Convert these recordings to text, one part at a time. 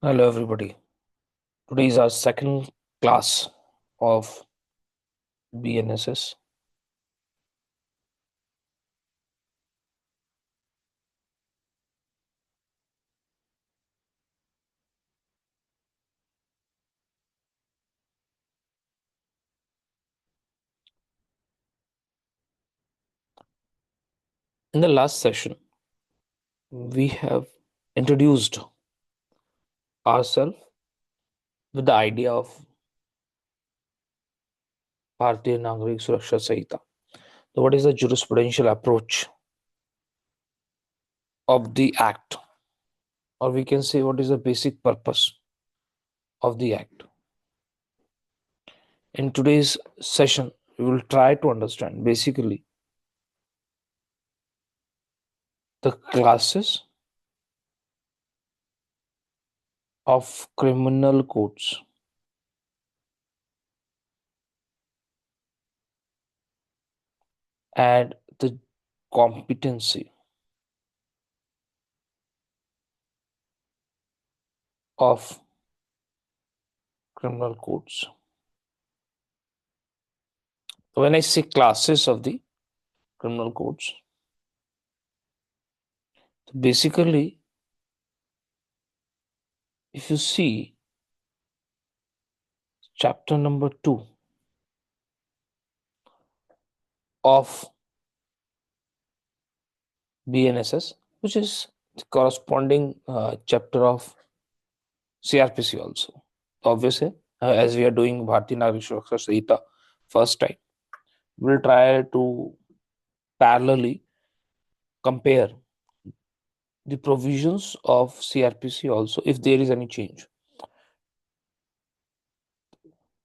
Hello, everybody. Today is our second class of BNSS. In the last session, we have introduced ourselves with the idea of Bharatiya Nagarik Suraksha Sanhita. So, what is the jurisprudential approach of the Act, or we can say what is the basic purpose of the Act? In today's session, we will try to understand basically the classes of criminal codes and the competency of criminal codes. When I say classes of the criminal codes, basically, if you see chapter number 2 of BNSS, which is the corresponding chapter of CRPC also. Obviously, as we are doing Bharatiya Nagarik Suraksha Sanhita first time, we'll try to parallelly compare the provisions of CRPC also if there is any change.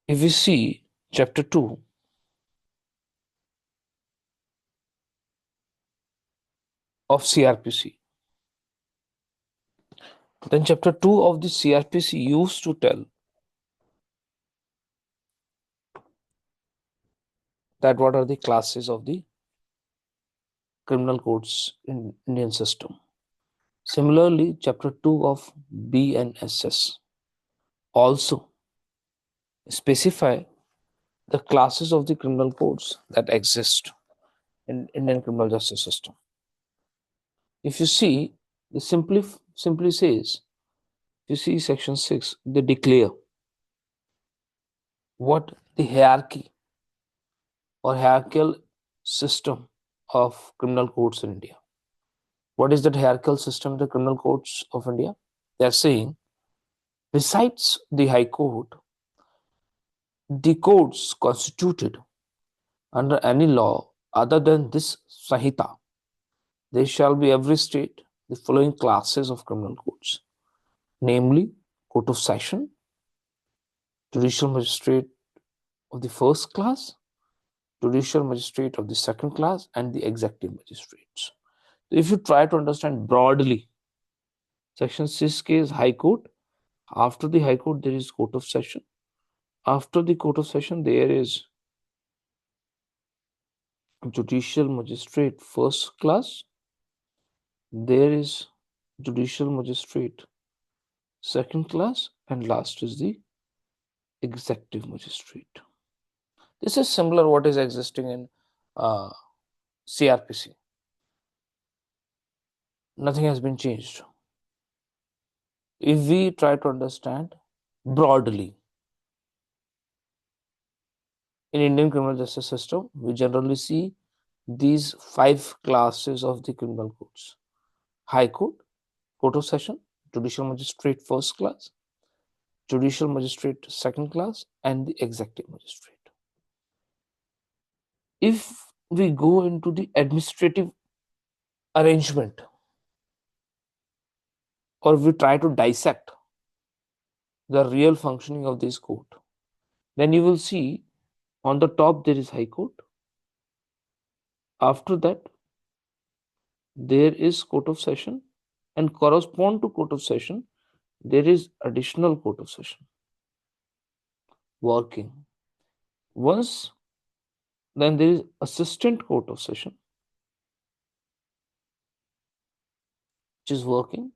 If we see chapter 2 of CRPC, then chapter 2 of the CRPC used to tell that what are the classes of the criminal codes in Indian system. Similarly, chapter 2 of BNSS also specify the classes of the criminal codes that exist in Indian criminal justice system. If you see, the simply says, if you see section 6, they declare what the hierarchy or hierarchical system of criminal codes in India. What is that hierarchical system of the criminal codes of India? They are saying, besides the High Court, the codes constituted under any law other than this Sahita, there shall be every state the following classes of criminal codes, namely Court of Session, Judicial Magistrate of the first class, Judicial Magistrate of the second class, and the Executive Magistrates. So if you try to understand broadly, Section 6 is High Court. After the High Court, there is Court of Session. After the Court of Session, there is Judicial Magistrate first class. There is Judicial Magistrate second class, and last is the Executive Magistrate. This is similar what is existing in CRPC. Nothing has been changed. If we try to understand broadly, in Indian criminal justice system, we generally see these 5 classes of the criminal codes: High Court, Court of Session, Judicial Magistrate first class, Judicial Magistrate second class, and the Executive Magistrate. If we go into the administrative arrangement, or we try to dissect the real functioning of this court, then you will see on the top there is High Court. After that, there is Court of Session, and correspond to Court of Session, there is additional Court of Session working. Once then there is Assistant Court of Session, which is working.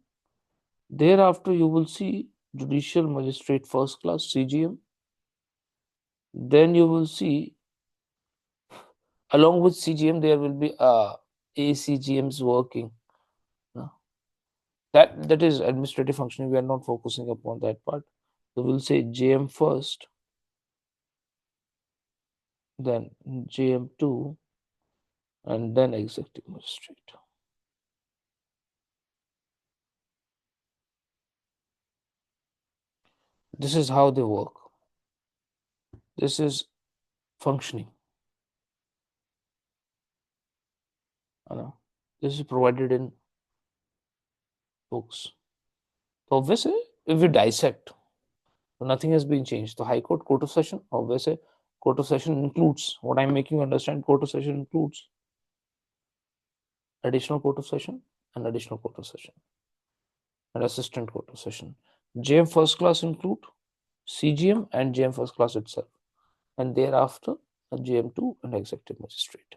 Thereafter, you will see Judicial Magistrate First Class (CGM). Then you will see, along with CGM, there will be ACGMs working. That is administrative functioning. We are not focusing upon that part. So we'll say JM first, then JM2, and then Executive Magistrate. This is how they work. This is functioning. This is provided in books. So obviously, if we dissect, nothing has been changed. The High Court Court of Session, obviously, Court of Session includes, what I'm making you understand, Court of Session includes additional Court of Session and additional Court of Session and assistant Court of Session. JM First Class include CGM and JM First Class itself, and thereafter a JM2 and Executive Magistrate.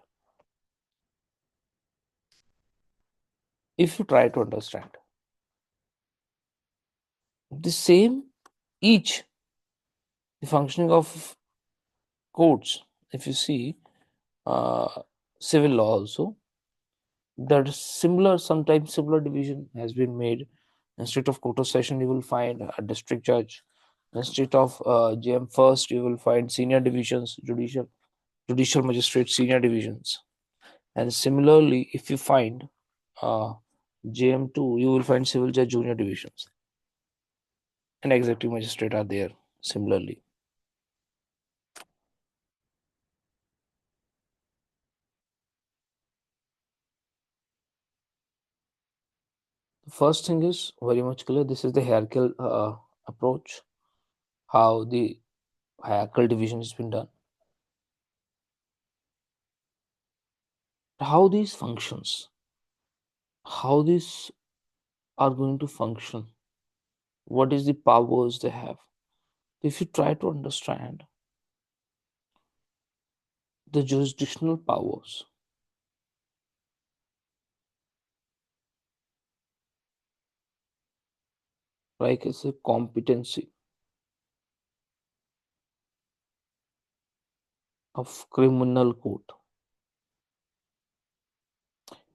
If you try to understand the same, each the functioning of courts, if you see civil law also, that similar, sometimes similar division has been made. Instead of Court of Session, you will find a district judge. Instead of JM first, you will find senior divisions, judicial magistrate senior divisions. And similarly, if you find JM2, you will find civil judge junior divisions. And executive magistrate are there similarly. The first thing is very much clear. This is the hierarchical approach, how the hierarchical division has been done. How these functions, how these are going to function, what is the powers they have. If you try to understand the jurisdictional powers, like it's a competency of criminal court.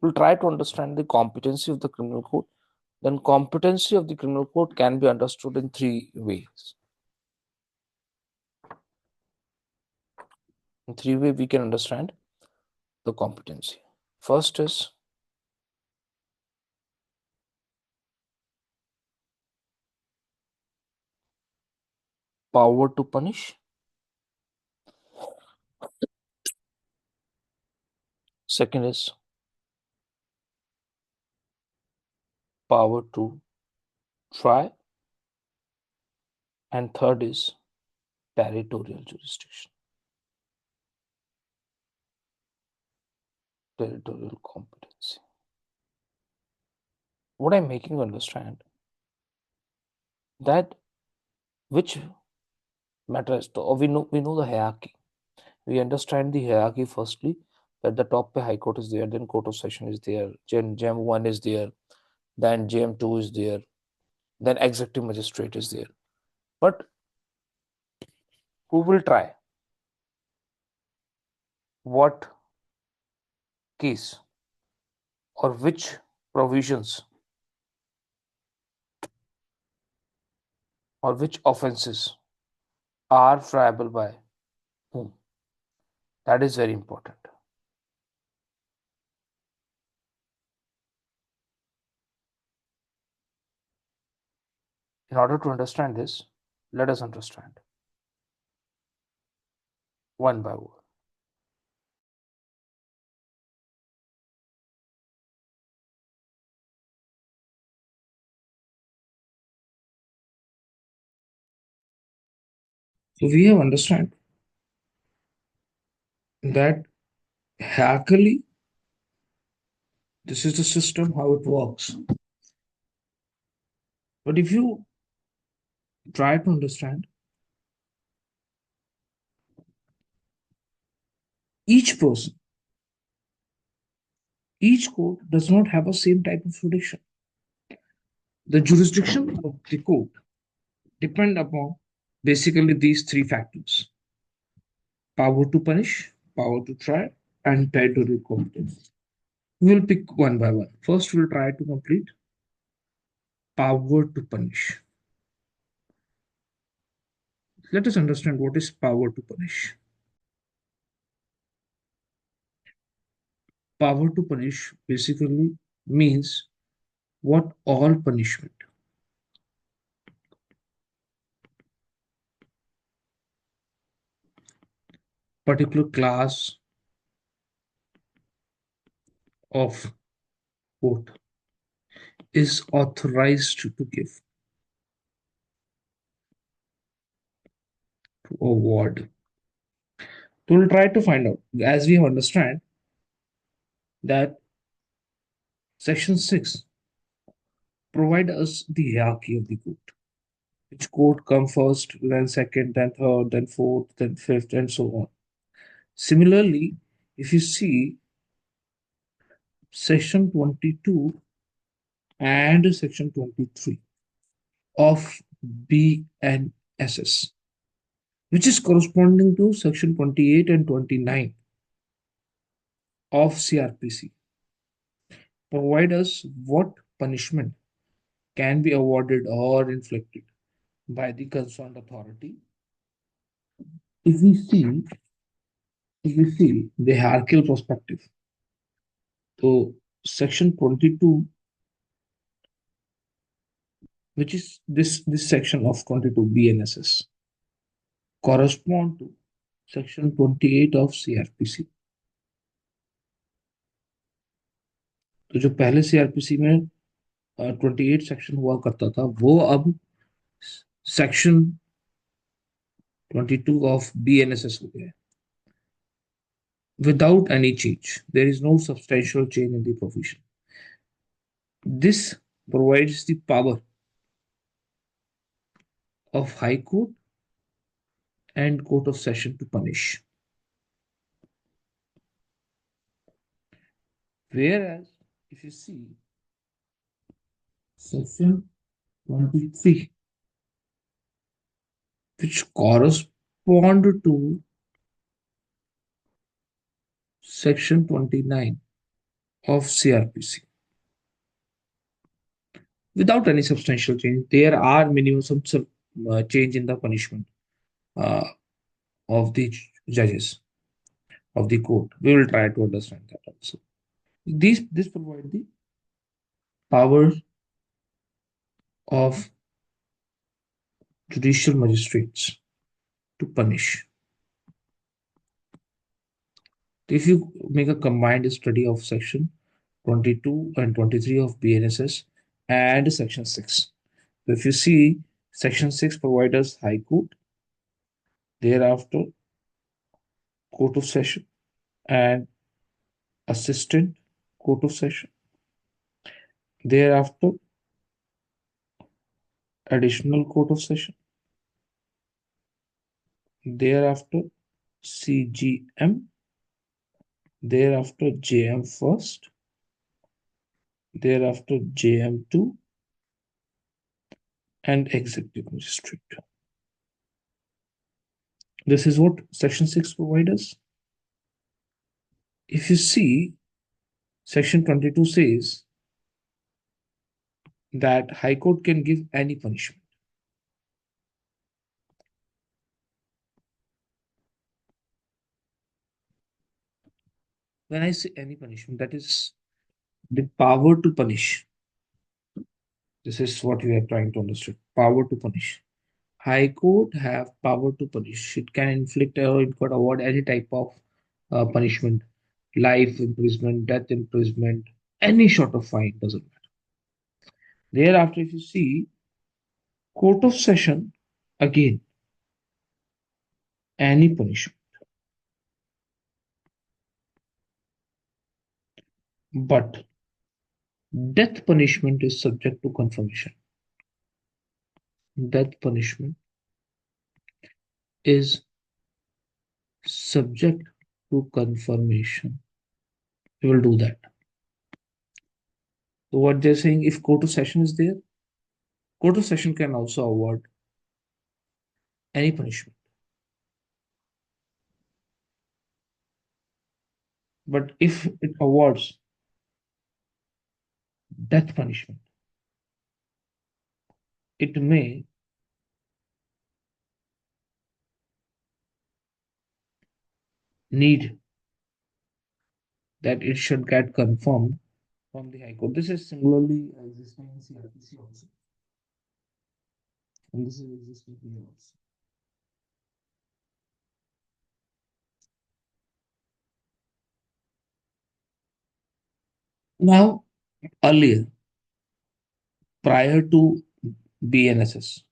We'll try to understand the competency of the criminal court. Then competency of the criminal court can be understood in three ways. In three ways we can understand the competency. First is power to punish. Second is power to try. And third is territorial jurisdiction, territorial competency. What I'm making you understand that which matters to, or we know the hierarchy. We understand the hierarchy firstly, that the top High Court is there, then Court of Session is there, JM1 is there, then JM2 is there, then Executive Magistrate is there. But who will try what case or which provisions or which offenses are triable by whom? That is very important. In order to understand this, let us understand one by one. So we have understand that hierarchically, this is the system how it works. But if you try to understand, each person, each court does not have a same type of jurisdiction. The jurisdiction of the court depend upon basically these three factors: power to punish, power to try, and territorial competence. We will pick one by one. First, we'll try to complete power to punish. Let us understand what is power to punish. Power to punish basically means what all punishment, particular class of court is authorized to give, to award. So we'll try to find out, as we understand that Section 6 provide us the hierarchy of the court. Which court come first, then second, then third, then fourth, then fifth, and so on. Similarly, if you see Section 22 and Section 23 of BNSS, which is corresponding to Section 28 and 29 of CRPC, provide us what punishment can be awarded or inflicted by the concerned authority. If we see, if we see the hierarchical perspective, so Section 22, which is this section of 22 BNSS, correspond to Section 28 of CRPC. तो जो पहले CrPC में 28 section हुआ करता था वो अब section 22 of BNSS हो गया है. Without any change, there is no substantial change in the provision. This provides the power of High Court and Court of Session to punish. Whereas, if you see Section 23, which correspond to Section 29 of CRPC, without any substantial change, there are minimum some change in the punishment of the judges of the court. We will try to understand that also. This provide the power of judicial magistrates to punish. If you make a combined study of Section 22 and 23 of BNSS and Section 6, so if you see Section 6 provides us High Court, thereafter Court of Session and Assistant Court of Session, thereafter Additional Court of Session, thereafter CGM, thereafter JM first, thereafter JM2, and executive magistrate. This is what Section 6 provides us. If you see, Section 22 says that High Court can give any punishment. When I say any punishment, that is the power to punish. This is what we are trying to understand. Power to punish. High Court have power to punish. It can inflict or it could award any type of punishment, life imprisonment, death imprisonment, any sort of fine, doesn't matter. Thereafter, if you see Court of Session, again, any punishment. But death punishment is subject to confirmation. Death punishment is subject to confirmation. We will do that. So what they're saying, if Court of Session is there, Court of Session can also award any punishment. But if it awards death punishment, it may need that it should get confirmed from the High Court. This is similarly existing in CRPC also, and this is existing here also. Now, earlier, prior to BNSS,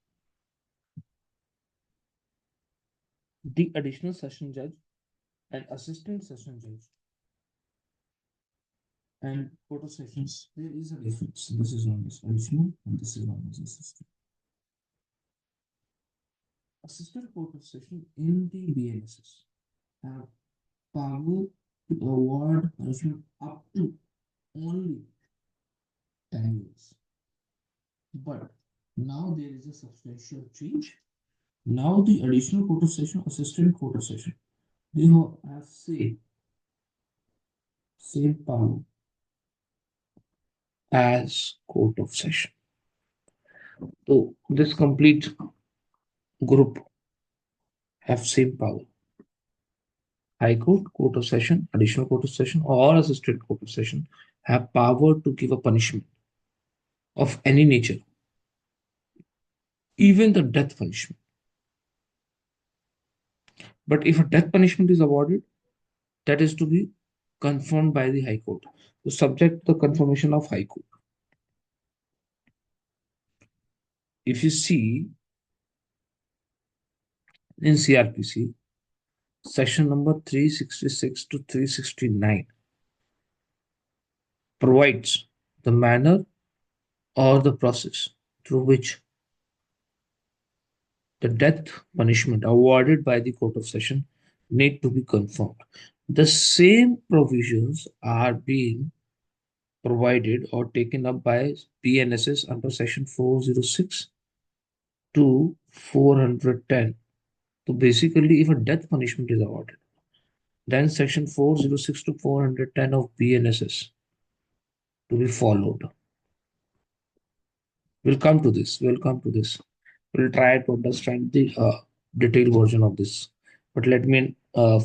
the additional session judge and assistant session judge and court of sessions, there is a difference. This is known as additional and this is known as assistant. Assistant court of session in the BNSS have power to award punishment up to only 10 years. But now there is a substantial change. Now the additional court of session, assistant court of session, they have same power as court of session. So this complete group have same power. High Court, Court of Session, Additional Court of Session, or Assistant Court of Session have power to give a punishment of any nature, even the death punishment. But if a death punishment is awarded, that is to be confirmed by the High Court. So subject to the confirmation of High Court. If you see in CRPC, section number 366 to 369 provides the manner or the process through which the death punishment awarded by the Court of Session need to be confirmed. The same provisions are being provided or taken up by BNSS under section 406 to 410. So basically, if a death punishment is awarded, then section 406 to 410 of BNSS to be followed. We'll come to this. We'll come to this. We'll try to understand the detailed version of this. But let me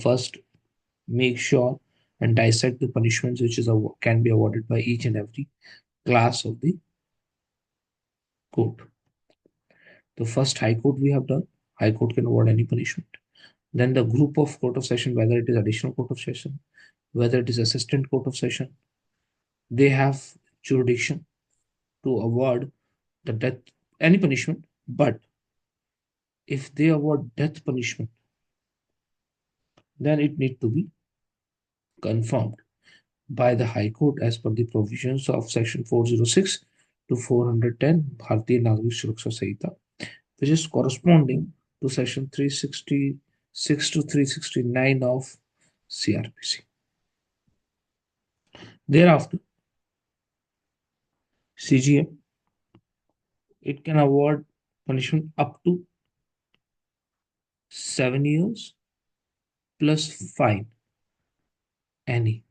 first make sure and dissect the punishments which is can be awarded by each and every class of the court. The first High Court we have done. High Court can award any punishment. Then the group of Court of Session, whether it is Additional Court of Session, whether it is Assistant Court of Session, they have jurisdiction to award the death, any punishment. But if they award death punishment, then it needs to be confirmed by the High Court as per the provisions of section 406 to 410 Bharatiya Nagrik Suraksha Samhita, which is corresponding to section 366 to 369 of CRPC. Thereafter, CGM, it can award punishment up to 7 years plus fine, any.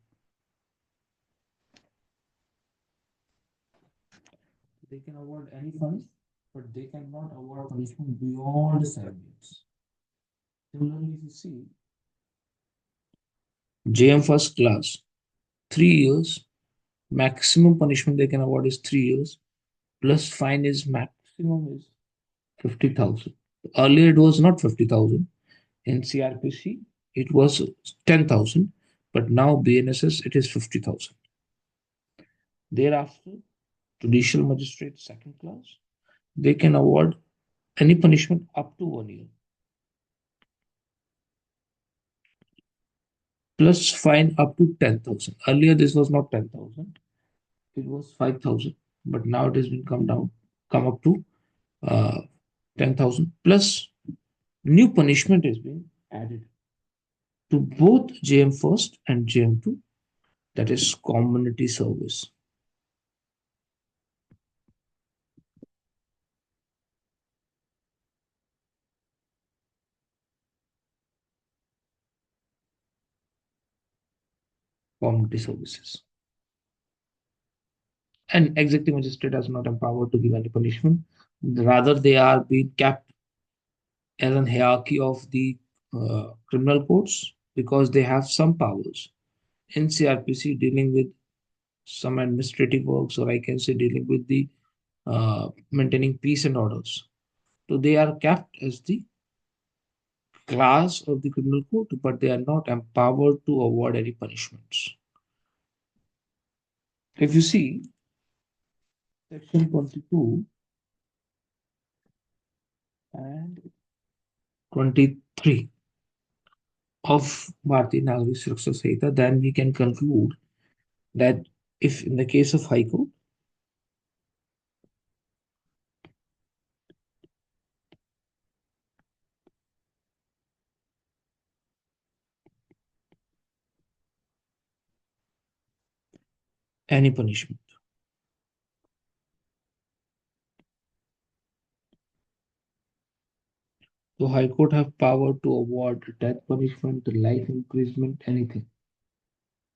They can award any fine, but they cannot award punishment beyond 7 years. Similarly, if you see JM first class, 3 years, maximum punishment they can award is 3 years, plus fine is maximum is 50,000. Earlier it was not 50,000. In CRPC, it was 10,000, but now BNSS it is 50,000. Thereafter, judicial magistrate second class, they can award any punishment up to 1 year, plus fine up to 10,000. Earlier this was not 10,000, it was 5,000, but now it has been come up to 10,000, plus new punishment is being added to both JM first and JM2, that is community service. community services. And executive magistrate is not empowered to give any punishment. Rather, they are being kept as an hierarchy of the criminal courts because they have some powers. In CRPC, dealing with some administrative works, or I can say dealing with the maintaining peace and orders. So they are kept as the class of the criminal court, but they are not empowered to award any punishments. If you see section 22 and 23 of Bharatiya Nagrik Suraksha Samhita, then we can conclude that if in the case of High Court, any punishment. So High Court have power to award death punishment, life imprisonment, anything.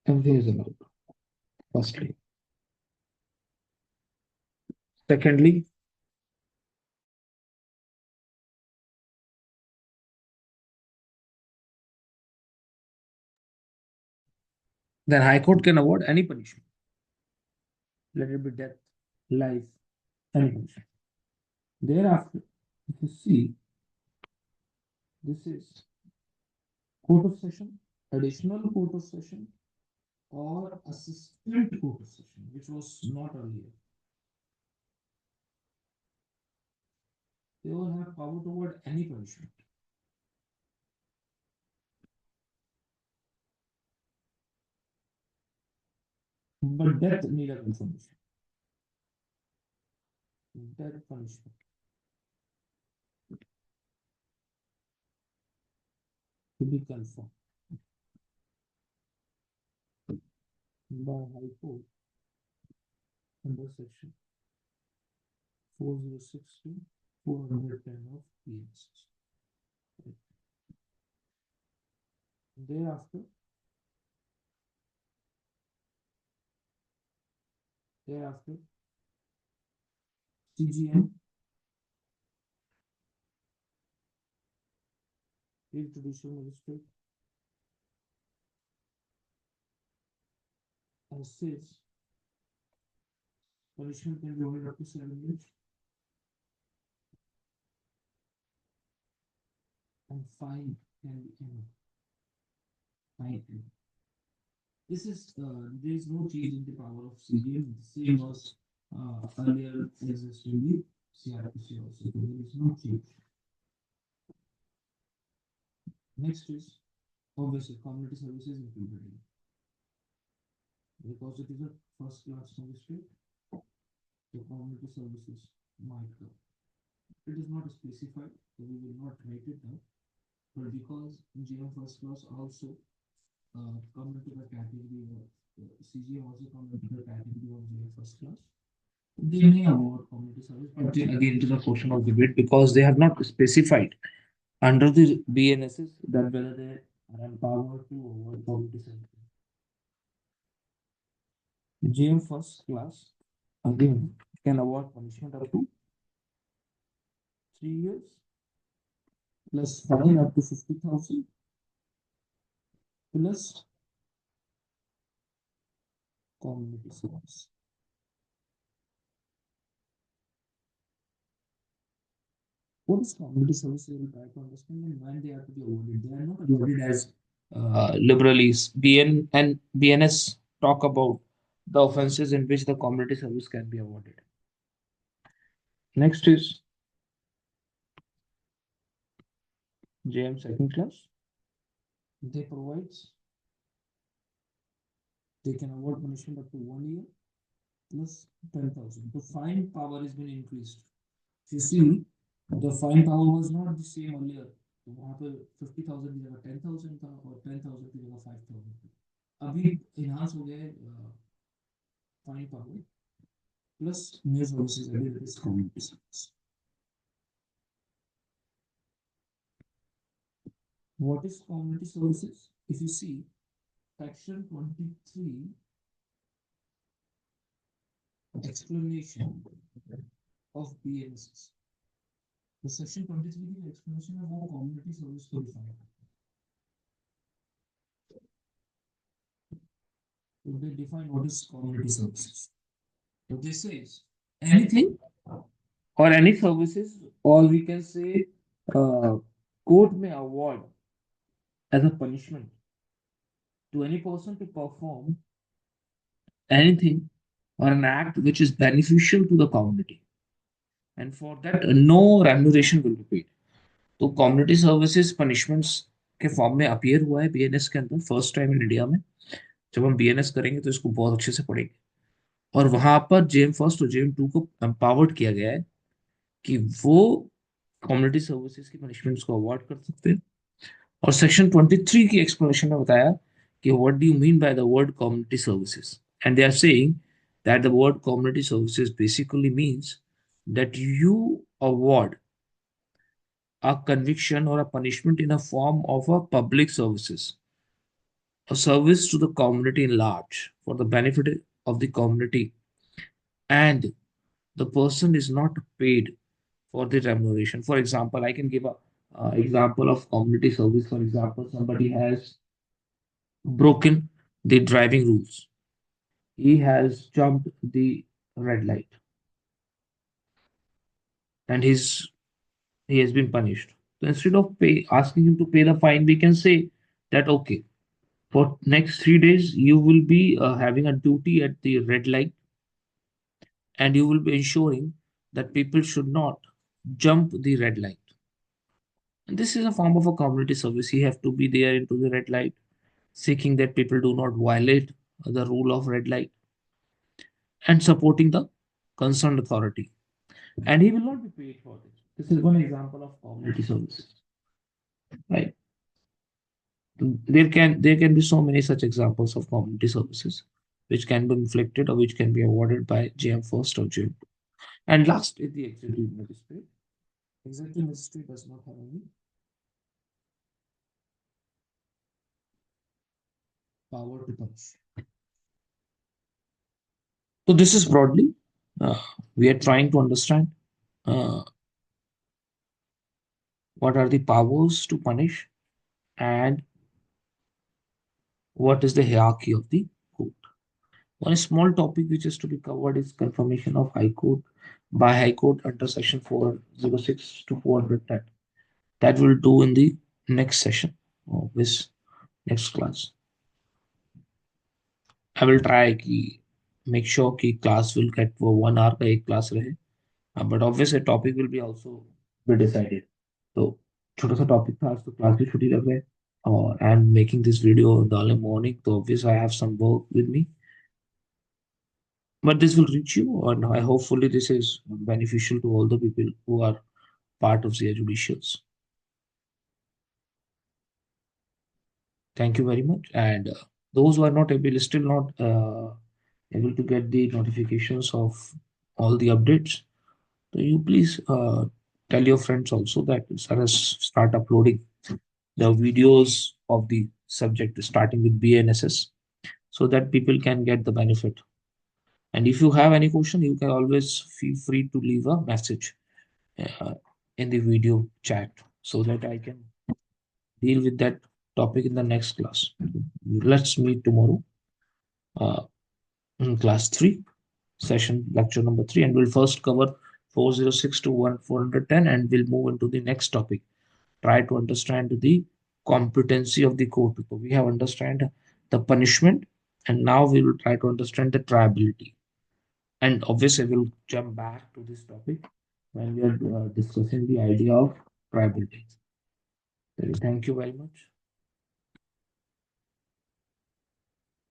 Everything is allowed. Firstly. Secondly, then High Court can award any punishment. Let it be death, life, any punishment. Thereafter, if you see, this is court of session, additional court of session, or assistant court of session, which was not earlier. They all have power to award any punishment. But death need a confirmation. Death punishment to be confirmed by High Court under section 4060 410 of BNSS. Thereafter, CGM, Chief Judicial Magistrate, says punishment can be awarded up to 7 years and fine can be fine. This is there is no change in the power of CGM. The same was earlier existed in the CRPC also. So there is no change. Next is obviously community services included in because it is a first class magistrate. The community services might come. It is not specified, so we will not write it down. But because GM first class also come into the category of CGM also come into the category of GM first class, they may award community service, but again it is a question of debate because they have not specified under the BNSS that whether they are empowered to award community service. GM first class again can award punishment up to 3 years plus fine up to 50,000 plus community service. What is community service? We will try to understand and when they are to be awarded. They are not awarded as liberally. BN and BNS talk about the offences in which the community service can be awarded. Next is JM second class. They provides they can award punishment up to 1 year plus 10,000. The fine power has been increased. If you see, the fine power was not the same earlier. तो वहाँ पे 50,000 की जगह 10,000 था और 10,000 की जगह 5,000 अभी enhance हो गया fine power plus new services added is community service. What is community services? If you see, Section 23 explanation of BNSS. The section 23 is explanation of how community service को define. So they define what is community services. So this is anything or any services, or we can say uh, court may award as a punishment to any person to perform anything or an act which is beneficial to the community, and for that no remuneration will be paid. तो community services punishments के form में appear हुआ है BNS के अंदर first time in India में। जब हम बीएनएस करेंगे तो इसको बहुत अच्छे से पढ़ेंगे, और वहां पर जेएम फर्स्ट और जेएम टू को एम्पावर्ड किया गया है कि वो कम्युनिटी सर्विसेज की पनिशमेंट्स को अवॉर्ड कर सकते हैं। और सेक्शन 23 की एक्सप्लेनेशन में बताया कि what do you mean by the word community services, and they are saying that the word community services basically means that you award a conviction or a punishment in a form of a public services, a service to the community in large for the benefit of the community, and the person is not paid for the remuneration. For example, I can give a example of community service. For example, somebody has broken the driving rules. He has jumped the red light, and he has been punished. So instead of asking him to pay the fine, we can say that okay, for next 3 days you will be having a duty at the red light, and you will be ensuring that people should not jump the red light. And this is a form of a community service. You have to be there into the red light, seeking that people do not violate the rule of red light, and supporting the concerned authority. And he will not be paid for this. This is one example of community services, right? There can be so many such examples of community services which can be inflicted or which can be awarded by JM first or JM. And last is the executive magistrate. Executive magistrate does not have any power to punish. So this is broadly uh, we are trying to understand uh, what are the powers to punish and what is the hierarchy of the court. One small topic which is to be covered is confirmation of High Court by High Court under Section 406 to 410. That we'll do in the next session of this next class. I will try ki make sure ki class will get वो 1 hour का एक class रहे, but obviously topic will be also be decided. तो छोटा सा topic था, आज तो class भी छुट्टी लग गए, और I'm making this video in the early morning, so obviously I have some work with me, but this will reach you, and I hopefully this is beneficial to all the people who are part of Zia Judicials. Thank you very much, and those who are not able, still not able to get the notifications of all the updates, so you please tell your friends also that Sir has start uploading the videos of the subject starting with BNSS, so that people can get the benefit. And if you have any question, you can always feel free to leave a message uh, in the video chat so that I can deal with that topic in the next class. Let's meet tomorrow uh, in class 3, session lecture number 3, and we'll first cover 406 to 410, and we'll move into the next topic. Try to understand the competency of the court. So we have understand the punishment, and now we will try to understand the triability. And obviously, we'll jump back to this topic when we are discussing the idea of triability. Thank you very much.